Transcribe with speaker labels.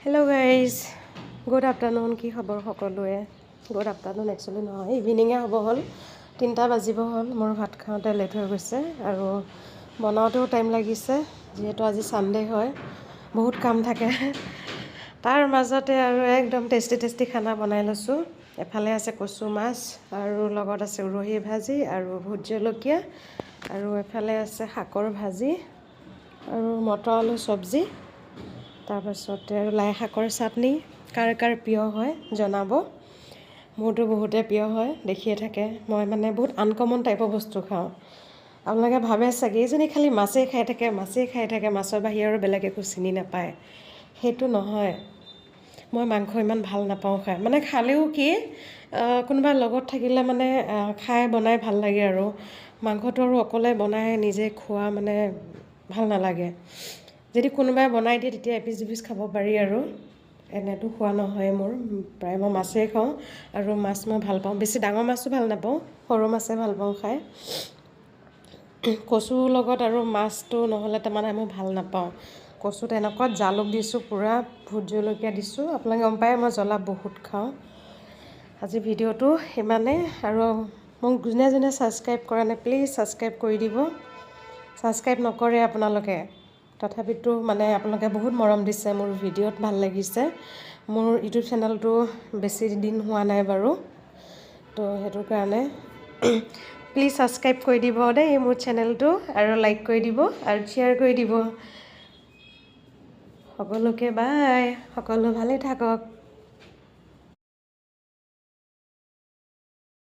Speaker 1: hello' guys good afternoon কি খবৰ সকলোৱে গুড আফটাৰনুন একচুৱেলি নহয় ইভিনিঙে হ'ব হ'ল 3টা বাজিব হ'ল মোৰ ভাত খাওঁতে লেট হৈ গৈছে আৰু বনাওঁতেও টাইম লাগিছে যিহেতু আজি ছানডে হয় বহুত কাম থাকে তাৰ মাজতে আৰু একদম টেষ্টি খানা বনাই লৈছোঁ এফালে আছে কচু মাছ আৰু লগত আছে উৰহি ভাজি আৰু ভোট জলকীয়া আৰু এফালে আছে শাকৰ ভাজি আৰু মটৰ আলু চব্জি তাৰপাছতে আৰু লাই শাকৰ চাটনি কাৰ প্ৰিয় হয় জনাব মোৰতো বহুতে প্ৰিয় হয় দেখিয়ে থাকে মই মানে বহুত আনকমন টাইপৰ বস্তু খাওঁ আপোনালোকে ভাবে চাগে এইজনী খালি মাছেই খাই থাকে মাছৰ বাহিৰে আৰু বেলেগ একো চিনি নাপায় সেইটো নহয় মই মাংস ইমান ভাল নাপাওঁ খাই মানে খালেও কি কোনোবা লগত থাকিলে মানে খাই বনাই ভাল লাগে আৰু মাংসটো আৰু অকলে বনাই নিজে খোৱা মানে ভাল নালাগে যদি কোনোবাই বনাই দিয়ে তেতিয়া এপিচ দুপিচ খাব পাৰি আৰু এনেতো খোৱা নহয় মোৰ প্ৰায় মই মাছেই খাওঁ আৰু মাছ মই ভাল পাওঁ বেছি ডাঙৰ মাছো ভাল নাপাওঁ সৰু মাছে ভাল পাওঁ খাই কচুৰ লগত আৰু মাছটো নহ'লে তাৰমানে মই ভাল নাপাওঁ কচুত এনেকুৱা জালুক দিছোঁ পূৰা ভোট জলকীয়া দিছোঁ আপোনালোকে গম পায় মই জ্বলা বহুত খাওঁ আজি ভিডিঅ'টো সিমানেই আৰু মোক যোনে ছাবস্ক্ৰাইব কৰা নাই প্লিজ ছাবস্ক্ৰাইব কৰি দিব ছাবস্ক্ৰাইব নকৰে আপোনালোকে তথাপিতো মানে আপোনালোকে বহুত মৰম দিছে মোৰ ভিডিঅ'ত ভাল লাগিছে মোৰ ইউটিউব চেনেলটো বেছি দিন হোৱা নাই বাৰু তো সেইটো কাৰণে প্লিজ ছাবস্ক্ৰাইব কৰি দিব দেই মোৰ চেনেলটো আৰু লাইক কৰি দিব আৰু শ্বেয়াৰ কৰি দিব সকলোকে বাই সকলো ভালে থাকক